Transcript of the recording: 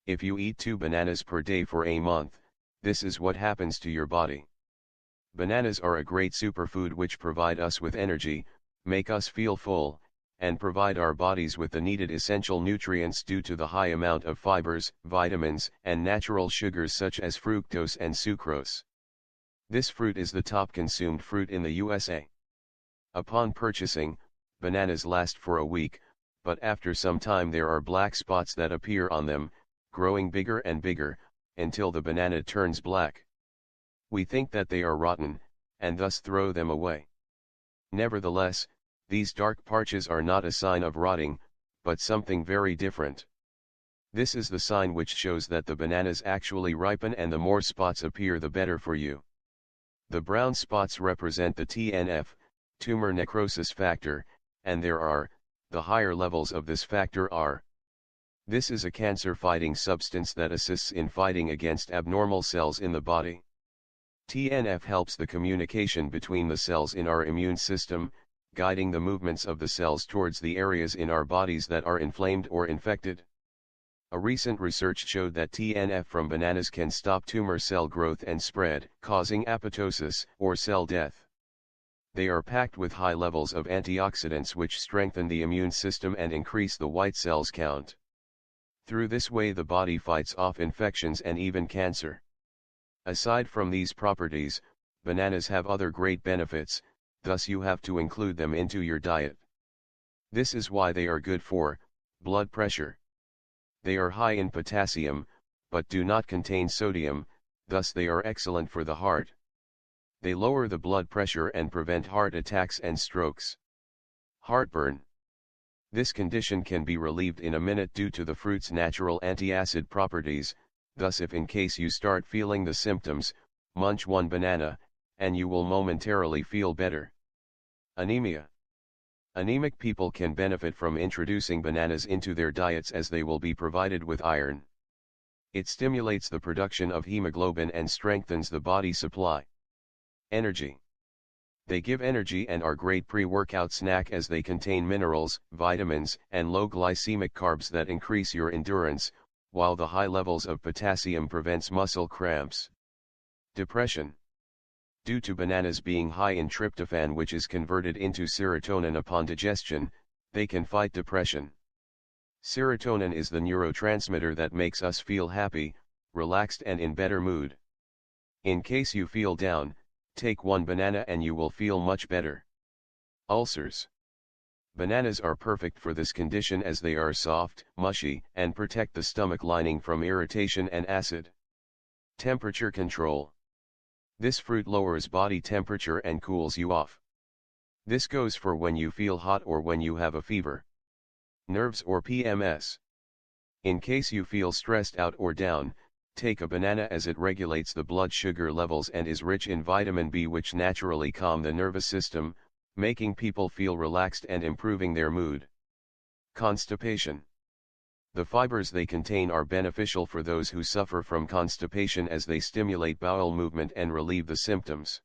If you eat 2 bananas per day for a month, this is what happens to your body. Bananas are a great superfood which provide us with energy, make us feel full, and provide our bodies with the needed essential nutrients due to the high amount of fibers, vitamins, and natural sugars such as fructose and sucrose. This fruit is the top consumed fruit in the USA. Upon purchasing, bananas last for a week, but after some time there are black spots that appear on them, growing bigger and bigger, until the banana turns black. We think that they are rotten, and thus throw them away. Nevertheless, these dark patches are not a sign of rotting, but something very different. This is the sign which shows that the bananas actually ripen, and the more spots appear the better for you. The brown spots represent the TNF, tumor necrosis factor, and the higher levels of this factor are. This is a cancer-fighting substance that assists in fighting against abnormal cells in the body. TNF helps the communication between the cells in our immune system, guiding the movements of the cells towards the areas in our bodies that are inflamed or infected. A recent research showed that TNF from bananas can stop tumor cell growth and spread, causing apoptosis, or cell death. They are packed with high levels of antioxidants which strengthen the immune system and increase the white cells count. Through this way the body fights off infections and even cancer. Aside from these properties, bananas have other great benefits, thus you have to include them into your diet. This is why they are good for blood pressure. They are high in potassium, but do not contain sodium, thus they are excellent for the heart. They lower the blood pressure and prevent heart attacks and strokes. Heartburn. This condition can be relieved in a minute due to the fruit's natural anti-acid properties, thus if in case you start feeling the symptoms, munch 1 banana, and you will momentarily feel better. Anemia. Anemic people can benefit from introducing bananas into their diets as they will be provided with iron. It stimulates the production of hemoglobin and strengthens the body supply. Energy. They give energy and are great pre-workout snack as they contain minerals, vitamins, and low glycemic carbs that increase your endurance, while the high levels of potassium prevents muscle cramps. Depression. Due to bananas being high in tryptophan which is converted into serotonin upon digestion, they can fight depression. Serotonin is the neurotransmitter that makes us feel happy, relaxed and in better mood. In case you feel down, take 1 banana and you will feel much better. Ulcers. Bananas are perfect for this condition as they are soft, mushy, and protect the stomach lining from irritation and acid. Temperature control. This fruit lowers body temperature and cools you off. This goes for when you feel hot or when you have a fever. Nerves or PMS. In case you feel stressed out or down, take a banana as it regulates the blood sugar levels and is rich in vitamin B which naturally calm the nervous system, making people feel relaxed and improving their mood. Constipation. The fibers they contain are beneficial for those who suffer from constipation as they stimulate bowel movement and relieve the symptoms.